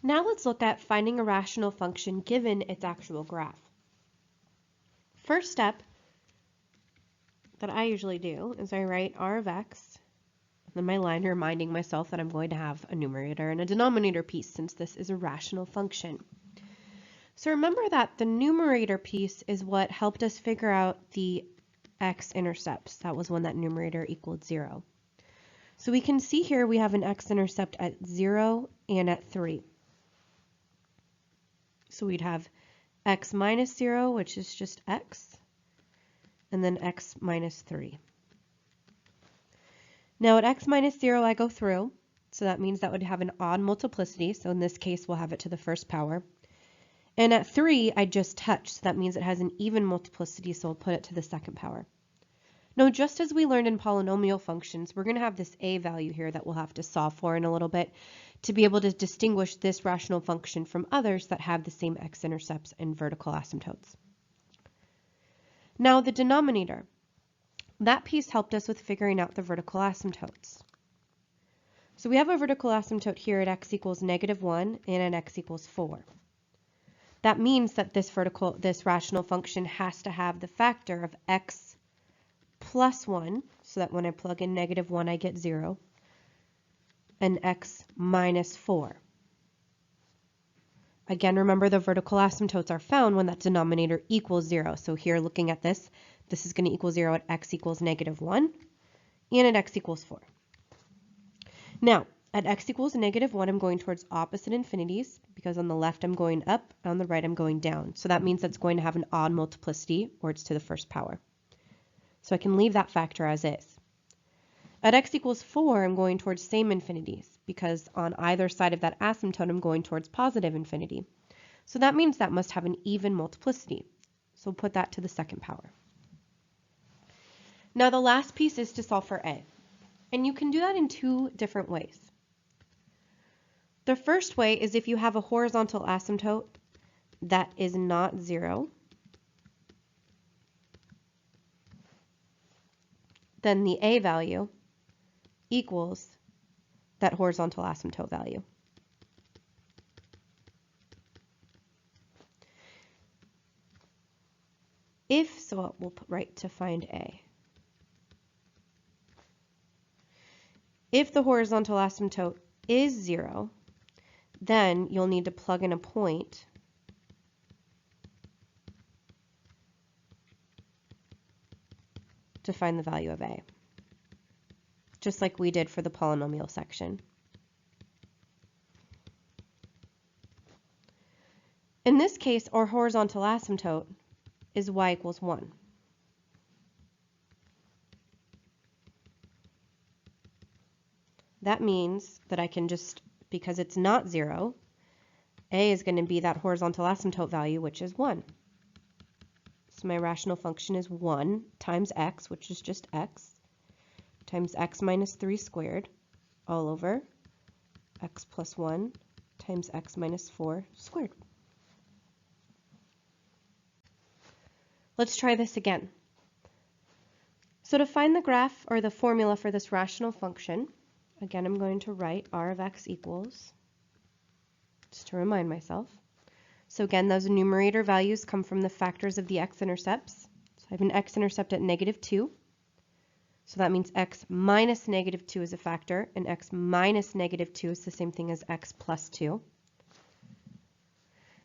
Now let's look at finding a rational function given its actual graph. First step that I usually do is I write r of x, and then my line reminding myself that I'm going to have a numerator and a denominator piece since this is a rational function. So remember that the numerator piece is what helped us figure out the x-intercepts. That was when that numerator equaled 0. So we can see here we have an x-intercept at 0 and at 3. So we'd have x minus 0, which is just x, and then x minus 3. Now at x minus 0 I go through, so that means that would have an odd multiplicity, so in this case we'll have it to the first power. And at 3 I just touch, so that means it has an even multiplicity, so we'll put it to the second power. Now just as we learned in polynomial functions, we're going to have this a value here that we'll have to solve for in a little bit to be able to distinguish this rational function from others that have the same x-intercepts and vertical asymptotes. Now the denominator. That piece helped us with figuring out the vertical asymptotes. So we have a vertical asymptote here at x equals -1 and at x equals 4. That means that this rational function has to have the factor of x plus 1, so that when I plug in -1 I get 0, and x minus 4. Again, remember the vertical asymptotes are found when that denominator equals 0. So here looking at this is going to equal 0 at x equals -1 and at x equals 4. Now, at x equals -1, I'm going towards opposite infinities because on the left I'm going up, on the right I'm going down. So that means that's going to have an odd multiplicity, or it's to the first power. So I can leave that factor as is. At x equals 4, I'm going towards same infinities because on either side of that asymptote I'm going towards positive infinity. So that means that must have an even multiplicity. So we'll put that to the second power. Now the last piece is to solve for a. And you can do that in two different ways. The first way is if you have a horizontal asymptote that is not 0, then the a value equals that horizontal asymptote value. So we'll write to find a. If the horizontal asymptote is 0, then you'll need to plug in a point to find the value of a, just like we did for the polynomial section. In this case, our horizontal asymptote is y equals 1. That means that I can just, because it's not 0, a is going to be that horizontal asymptote value, which is 1. So my rational function is 1 times x, which is just x, times x minus 3 squared, all over x plus 1 times x minus 4 squared. Let's try this again. So to find the graph or the formula for this rational function, again I'm going to write r of x equals, just to remind myself. So again, those numerator values come from the factors of the x-intercepts. So I have an x-intercept at -2. So that means x minus -2 is a factor, and x minus -2 is the same thing as x plus 2.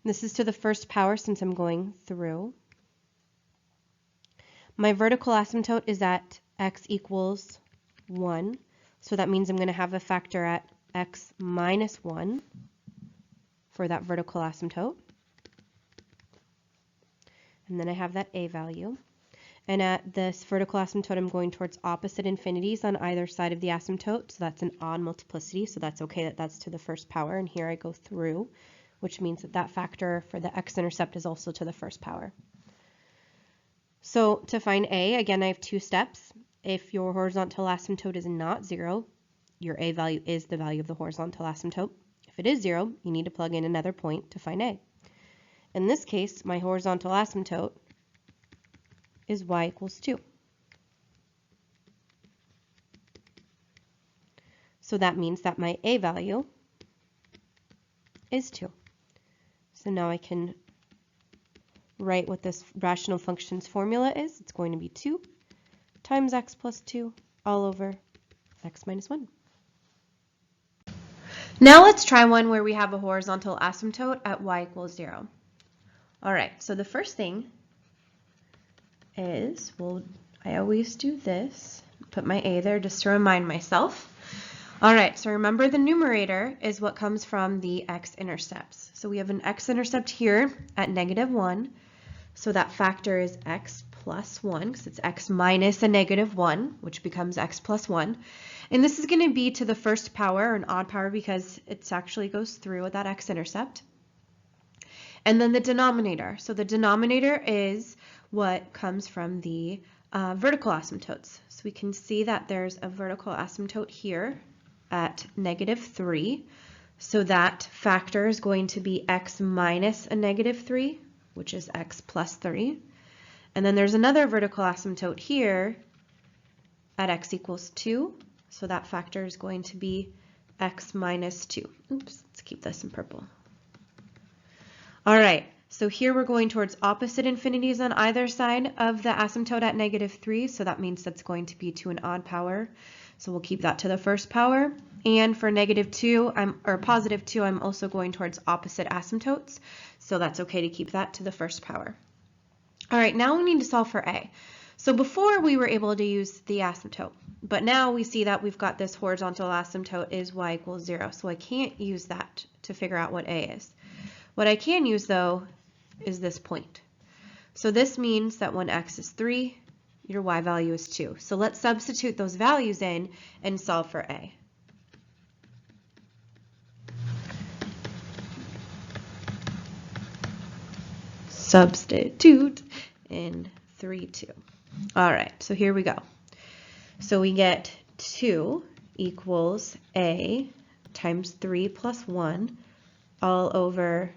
This is to the first power since I'm going through. My vertical asymptote is at x equals 1. So that means I'm going to have a factor at x minus 1 for that vertical asymptote. And then I have that a value. And at this vertical asymptote, I'm going towards opposite infinities on either side of the asymptote. So that's an odd multiplicity. So that's okay that that's to the first power. And here I go through, which means that that factor for the x-intercept is also to the first power. So to find a, again, I have two steps. If your horizontal asymptote is not 0, your a value is the value of the horizontal asymptote. If it is 0, you need to plug in another point to find a. In this case, my horizontal asymptote is y equals 2. So that means that my a value is 2. So now I can write what this rational function's formula is. It's going to be 2 times x plus 2 all over x minus 1. Now let's try one where we have a horizontal asymptote at y equals 0. All right, so the first thing is, I always do this, put my a there just to remind myself. All right, so remember the numerator is what comes from the x-intercepts. So we have an x-intercept here at -1, so that factor is x plus 1, because it's x minus a -1, which becomes x plus 1. And this is going to be to the first power, or an odd power, because it actually goes through with that x-intercept. And then the denominator. So the denominator is what comes from the vertical asymptotes. So we can see that there's a vertical asymptote here at -3. So that factor is going to be x minus a -3, which is x plus 3. And then there's another vertical asymptote here at x equals 2. So that factor is going to be x minus 2. Oops, let's keep this in purple. All right, so here we're going towards opposite infinities on either side of the asymptote at -3. So that means that's going to be to an odd power. So we'll keep that to the first power. And for -2, or positive 2, I'm also going towards opposite asymptotes. So that's okay to keep that to the first power. All right, now we need to solve for a. So before we were able to use the asymptote, but now we see that we've got this horizontal asymptote is y equals 0. So I can't use that to figure out what a is. What I can use though is this point. So this means that when x is 3, your y value is 2. So let's substitute those values in and solve for a. Substitute in 3, 2. All right, so here we go. So we get 2 equals a times 3 plus 1 all over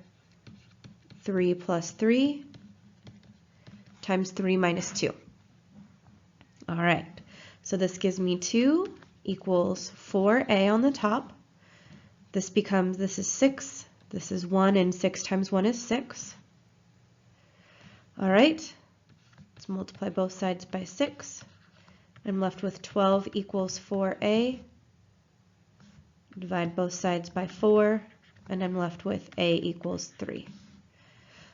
3 plus 3 times 3 minus 2. All right, so this gives me 2 equals 4a on the top. This is 6, this is 1, and 6 times 1 is 6. All right, let's multiply both sides by 6. I'm left with 12 equals 4a. Divide both sides by 4, and I'm left with a equals 3.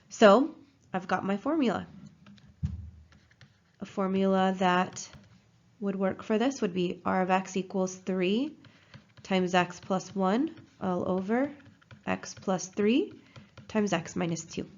So I've got my formula. A formula that would work for this would be r of x equals 3 times x plus 1 all over x plus 3 times x minus 2.